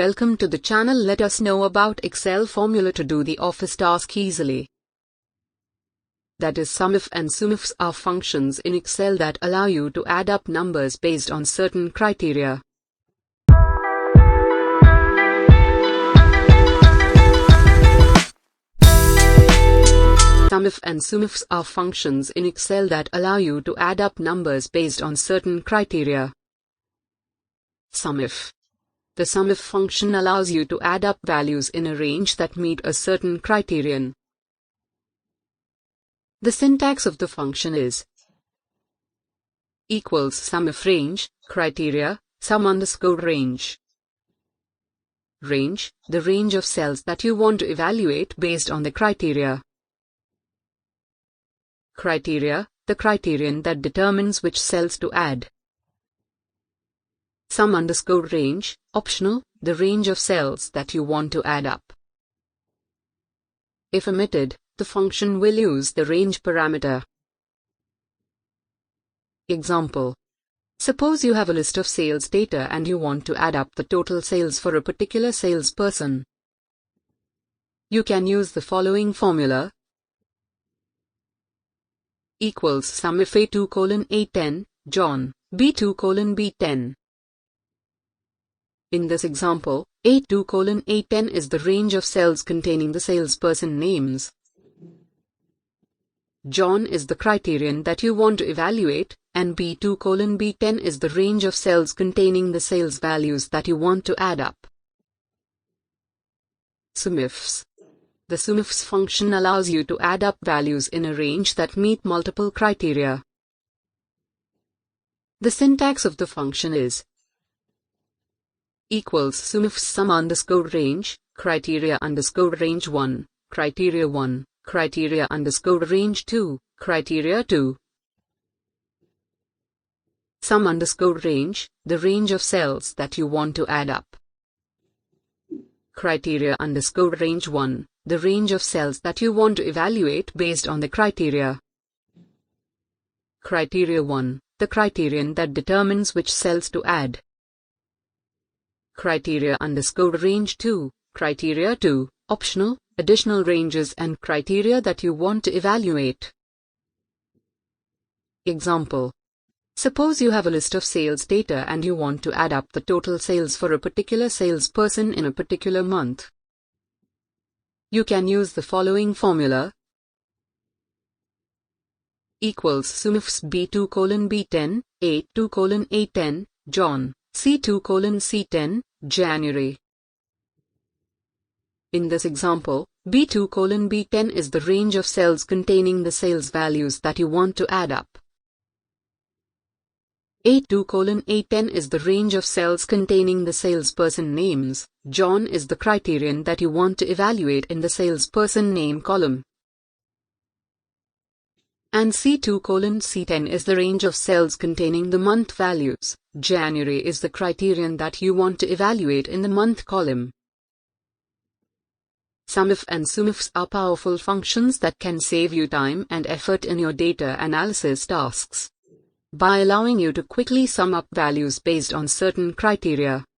Welcome to the channel. Let us know about Excel formula to do the office task easily. That is, SUMIF and SUMIFS are functions in Excel that allow you to add up numbers based on certain criteria. SUMIF and SUMIFS are functions in Excel that allow you to add up numbers based on certain criteria. SUMIF. The SUMIF function allows you to add up values in a range that meet a certain criterion. The syntax of the function is equals SUMIF range, criteria, sum_range. Range, the range of cells that you want to evaluate based on the criteria. Criteria, the criterion that determines which cells to add. Sum_range, optional, the range of cells that you want to add up. If omitted, the function will use the range parameter. Example. Suppose you have a list of sales data and you want to add up the total sales for a particular salesperson. You can use the following formula. Equals SUMIF A2:A10, John, B2:B10. In this example, A2:A10 is the range of cells containing the salesperson names. John is the criterion that you want to evaluate, and B2:B10 is the range of cells containing the sales values that you want to add up. SUMIFS. The SUMIFS function allows you to add up values in a range that meet multiple criteria. The syntax of the function is equals SUMIFS sum_range, criteria_range 1, criteria 1, criteria_range 2, criteria 2. Sum_range, the range of cells that you want to add up. Criteria_range 1, the range of cells that you want to evaluate based on the criteria. Criteria 1, the criterion that determines which cells to add. Criteria_range 2, criteria 2, optional, additional ranges and criteria that you want to evaluate. Example. Suppose you have a list of sales data and you want to add up the total sales for a particular salesperson in a particular month. You can use the following formula. Equals SUMIFS B2:B10, A2:A10, John, C2:C10, January. In this example, B2:B10 is the range of cells containing the sales values that you want to add up. A2:A10 is the range of cells containing the salesperson names. John is the criterion that you want to evaluate in the salesperson name column. And C2:C10 is the range of cells containing the month values. January is the criterion that you want to evaluate in the month column. SUMIF and SUMIFS are powerful functions that can save you time and effort in your data analysis tasks by allowing you to quickly sum up values based on certain criteria.